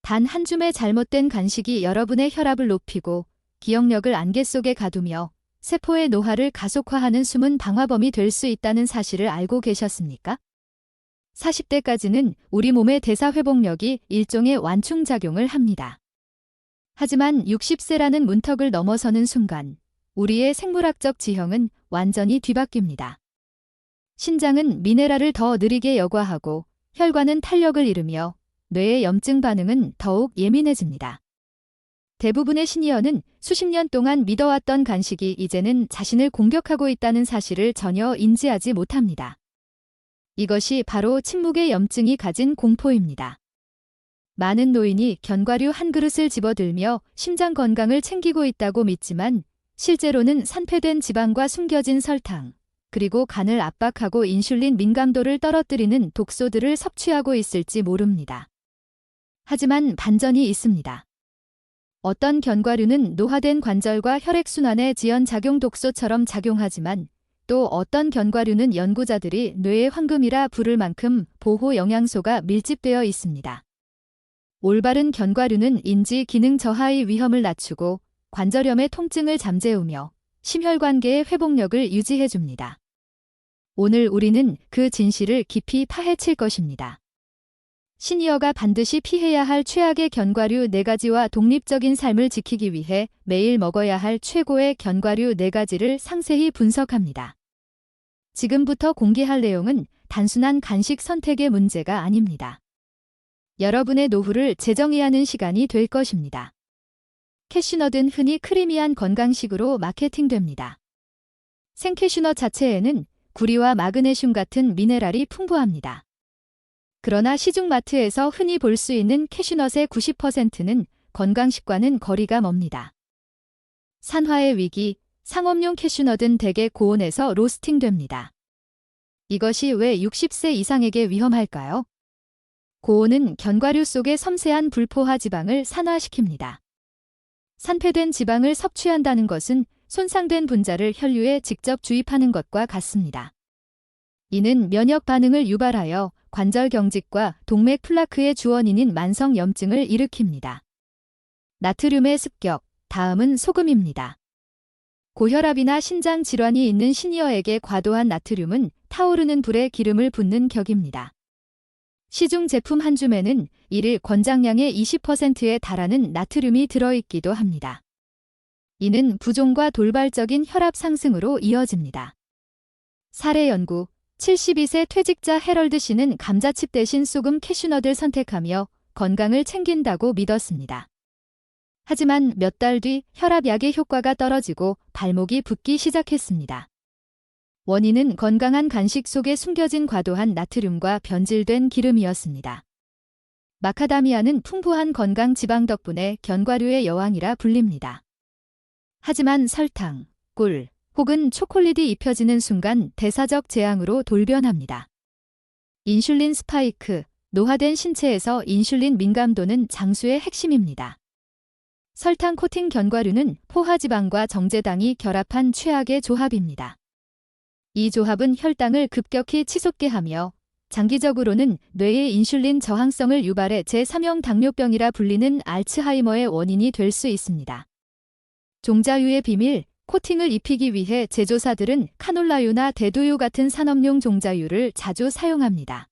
단 한 줌의 잘못된 간식이 여러분의 혈압을 높이고 기억력을 안개 속에 가두며 세포의 노화를 가속화하는 숨은 방화범이 될 수 있다는 사실을 알고 계셨습니까? 40대까지는 우리 몸의 대사 회복력이 일종의 완충작용을 합니다. 하지만 60세라는 문턱을 넘어서는 순간 우리의 생물학적 지형은 완전히 뒤바뀝니다. 신장은 미네랄을 더 느리게 여과하고 혈관은 탄력을 잃으며 뇌의 염증 반응은 더욱 예민해집니다. 대부분의 시니어는 수십 년 동안 믿어왔던 간식이 이제는 자신을 공격하고 있다는 사실을 전혀 인지하지 못합니다. 이것이 바로 침묵의 염증이 가진 공포입니다. 많은 노인이 견과류 한 그릇을 집어들며 심장 건강을 챙기고 있다고 믿지만 실제로는 산패된 지방과 숨겨진 설탕, 그리고 간을 압박하고 인슐린 민감도를 떨어뜨리는 독소들을 섭취하고 있을지 모릅니다. 하지만 반전이 있습니다. 어떤 견과류는 노화된 관절과 혈액순환에 지연작용 독소처럼 작용하지만 또 어떤 견과류는 연구자들이 뇌의 황금이라 부를 만큼 보호 영양소가 밀집되어 있습니다. 올바른 견과류는 인지 기능 저하의 위험을 낮추고 관절염의 통증을 잠재우며 심혈관계의 회복력을 유지해줍니다. 오늘 우리는 그 진실을 깊이 파헤칠 것입니다. 시니어가 반드시 피해야 할 최악의 견과류 4가지와 독립적인 삶을 지키기 위해 매일 먹어야 할 최고의 견과류 4가지를 상세히 분석합니다. 지금부터 공개할 내용은 단순한 간식 선택의 문제가 아닙니다. 여러분의 노후를 재정의하는 시간이 될 것입니다. 캐슈넛은 흔히 크리미한 건강식으로 마케팅됩니다. 생캐슈넛 자체에는 구리와 마그네슘 같은 미네랄이 풍부합니다. 그러나 시중마트에서 흔히 볼 수 있는 캐슈넛의 90%는 건강식과는 거리가 멉니다. 산화의 위기, 상업용 캐슈넛은 대개 고온에서 로스팅됩니다. 이것이 왜 60세 이상에게 위험할까요? 고온은 견과류 속의 섬세한 불포화 지방을 산화시킵니다. 산패된 지방을 섭취한다는 것은 손상된 분자를 혈류에 직접 주입하는 것과 같습니다. 이는 면역 반응을 유발하여 관절 경직과 동맥 플라크의 주원인인 만성 염증을 일으킵니다. 나트륨의 습격, 다음은 소금입니다. 고혈압이나 신장 질환이 있는 시니어에게 과도한 나트륨은 타오르는 불에 기름을 붓는 격입니다. 시중 제품 한 줌에는 일일 권장량의 20%에 달하는 나트륨이 들어있기도 합니다. 이는 부종과 돌발적인 혈압 상승으로 이어집니다. 사례 연구, 72세 퇴직자 해럴드 씨는 감자칩 대신 소금 캐슈넛을 선택하며 건강을 챙긴다고 믿었습니다. 하지만 몇 달 뒤 혈압약의 효과가 떨어지고 발목이 붓기 시작했습니다. 원인은 건강한 간식 속에 숨겨진 과도한 나트륨과 변질된 기름이었습니다. 마카다미아는 풍부한 건강 지방 덕분에 견과류의 여왕이라 불립니다. 하지만 설탕, 꿀, 혹은 초콜릿이 입혀지는 순간 대사적 재앙으로 돌변합니다. 인슐린 스파이크, 노화된 신체에서 인슐린 민감도는 장수의 핵심입니다. 설탕 코팅 견과류는 포화지방과 정제당이 결합한 최악의 조합입니다. 이 조합은 혈당을 급격히 치솟게 하며 장기적으로는 뇌의 인슐린 저항성을 유발해 제3형 당뇨병이라 불리는 알츠하이머의 원인이 될 수 있습니다. 종자유의 비밀, 코팅을 입히기 위해 제조사들은 카놀라유나 대두유 같은 산업용 종자유를 자주 사용합니다.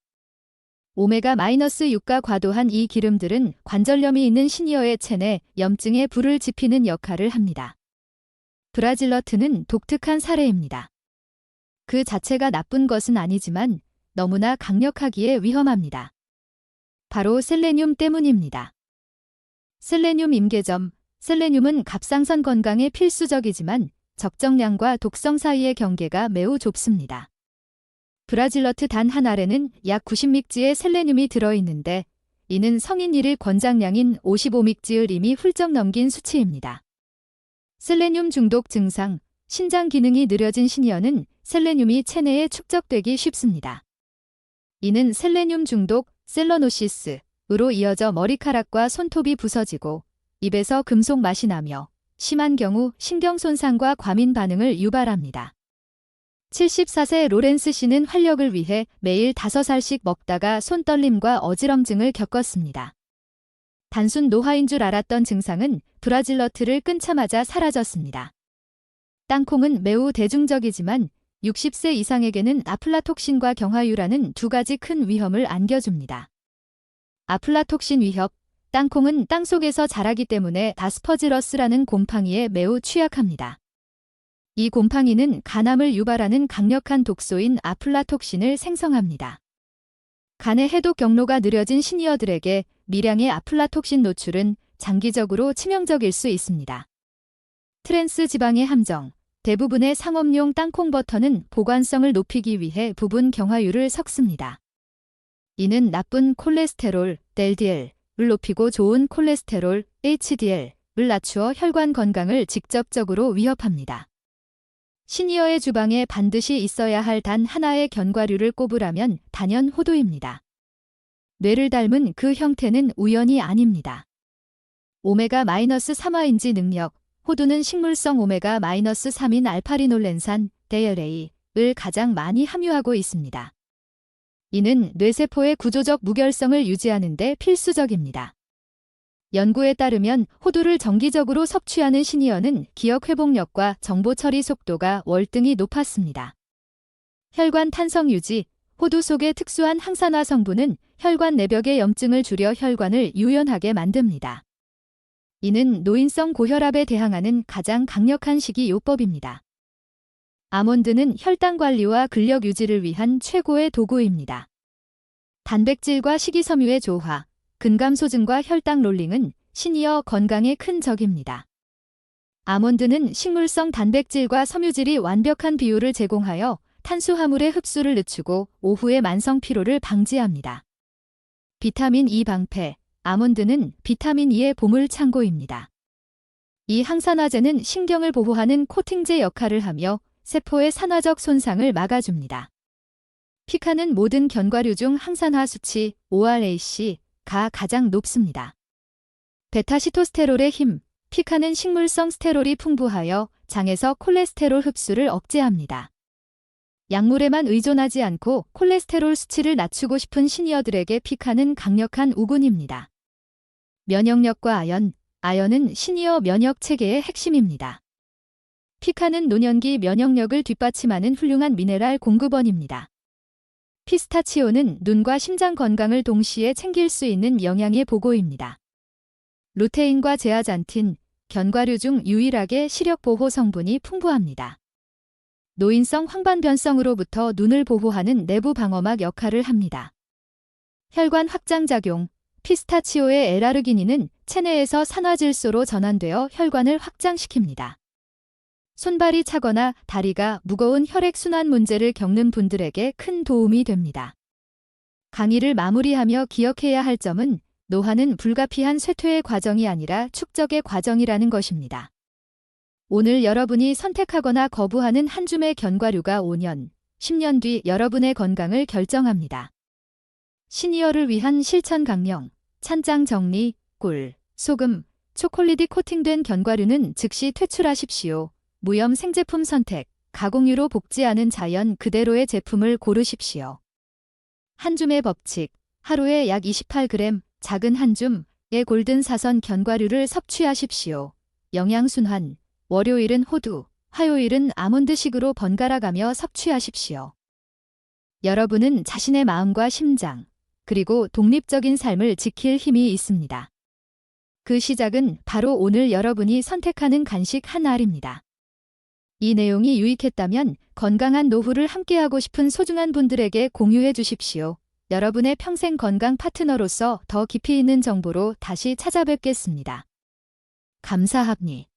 오메가-6가 과도한 이 기름들은 관절염이 있는 시니어의 체내 염증에 불을 지피는 역할을 합니다. 브라질너트는 독특한 사례입니다. 그 자체가 나쁜 것은 아니지만 너무나 강력하기에 위험합니다. 바로 셀레늄 때문입니다. 셀레늄 임계점, 셀레늄은 갑상선 건강에 필수적이지만 적정량과 독성 사이의 경계가 매우 좁습니다. 브라질너트 단 한 알에는 약 90믹지의 셀레늄이 들어있는데 이는 성인 1일 권장량인 55믹지를 이미 훌쩍 넘긴 수치입니다. 셀레늄 중독 증상, 신장 기능이 느려진 시니어는 셀레늄이 체내에 축적되기 쉽습니다. 이는 셀레늄 중독, 셀러노시스로 이어져 머리카락과 손톱이 부서지고 입에서 금속 맛이 나며 심한 경우 신경 손상과 과민 반응을 유발합니다. 74세 로렌스 씨는 활력을 위해 매일 5알씩 먹다가 손떨림과 어지럼증을 겪었습니다. 단순 노화인 줄 알았던 증상은 브라질너트를 끊자마자 사라졌습니다. 땅콩은 매우 대중적이지만 60세 이상에게는 아플라톡신과 경화유라는 두 가지 큰 위험을 안겨줍니다. 아플라톡신 위협. 땅콩은 땅속에서 자라기 때문에 아스퍼질러스라는 곰팡이에 매우 취약합니다. 이 곰팡이는 간암을 유발하는 강력한 독소인 아플라톡신을 생성합니다. 간의 해독 경로가 느려진 시니어들에게 미량의 아플라톡신 노출은 장기적으로 치명적일 수 있습니다. 트랜스 지방의 함정. 대부분의 상업용 땅콩 버터는 보관성을 높이기 위해 부분 경화유를 섞습니다. 이는 나쁜 콜레스테롤, LDL을 높이고 좋은 콜레스테롤, HDL을 낮추어 혈관 건강을 직접적으로 위협합니다. 시니어의 주방에 반드시 있어야 할 단 하나의 견과류를 꼽으라면 단연 호두입니다. 뇌를 닮은 그 형태는 우연이 아닙니다. 오메가-3화인지 능력. 호두는 식물성 오메가-3인 알파리놀렌산, DHA를 가장 많이 함유하고 있습니다. 이는 뇌세포의 구조적 무결성을 유지하는 데 필수적입니다. 연구에 따르면 호두를 정기적으로 섭취하는 시니어는 기억 회복력과 정보 처리 속도가 월등히 높았습니다. 혈관 탄성 유지. 호두 속의 특수한 항산화 성분은 혈관 내벽의 염증을 줄여 혈관을 유연하게 만듭니다. 이는 노인성 고혈압에 대항하는 가장 강력한 식이요법입니다. 아몬드는 혈당 관리와 근력 유지를 위한 최고의 도구입니다. 단백질과 식이섬유의 조화, 근감소증과 혈당 롤링은 시니어 건강에 큰 적입니다. 아몬드는 식물성 단백질과 섬유질이 완벽한 비율을 제공하여 탄수화물의 흡수를 늦추고 오후의 만성 피로를 방지합니다. 비타민 E 방패. 아몬드는 비타민 E의 보물 창고입니다. 이 항산화제는 신경을 보호하는 코팅제 역할을 하며 세포의 산화적 손상을 막아줍니다. 피카는 모든 견과류 중 항산화 수치 ORAC가 가장 높습니다. 베타시토스테롤의 힘. 피카는 식물성 스테롤이 풍부하여 장에서 콜레스테롤 흡수를 억제합니다. 약물에만 의존하지 않고 콜레스테롤 수치를 낮추고 싶은 시니어들에게 피카는 강력한 우군입니다. 면역력과 아연. 아연은 시니어 면역 체계의 핵심입니다. 피카는 노년기 면역력을 뒷받침하는 훌륭한 미네랄 공급원입니다. 피스타치오는 눈과 심장 건강을 동시에 챙길 수 있는 영양의 보고입니다. 루테인과 제아잔틴. 견과류 중 유일하게 시력 보호 성분이 풍부합니다. 노인성 황반변성으로부터 눈을 보호하는 내부 방어막 역할을 합니다. 혈관 확장작용. 피스타치오의 L아르기닌은 체내에서 산화질소로 전환되어 혈관을 확장시킵니다. 손발이 차거나 다리가 무거운 혈액순환 문제를 겪는 분들에게 큰 도움이 됩니다. 강의를 마무리하며 기억해야 할 점은 노화는 불가피한 쇠퇴의 과정이 아니라 축적의 과정이라는 것입니다. 오늘 여러분이 선택하거나 거부하는 한 줌의 견과류가 5년, 10년 뒤 여러분의 건강을 결정합니다. 시니어를 위한 실천 강령. 찬장 정리. 꿀, 소금, 초콜릿이 코팅된 견과류는 즉시 퇴출하십시오. 무염 생제품 선택. 가공유로 볶지 않은 자연 그대로의 제품을 고르십시오. 한 줌의 법칙. 하루에 약 28g, 작은 한 줌의 골든 사선 견과류를 섭취하십시오. 영양순환. 월요일은 호두, 화요일은 아몬드식으로 번갈아가며 섭취하십시오. 여러분은 자신의 마음과 심장, 그리고 독립적인 삶을 지킬 힘이 있습니다. 그 시작은 바로 오늘 여러분이 선택하는 간식 한 알입니다. 이 내용이 유익했다면 건강한 노후를 함께하고 싶은 소중한 분들에게 공유해 주십시오. 여러분의 평생 건강 파트너로서 더 깊이 있는 정보로 다시 찾아뵙겠습니다. 감사합니다.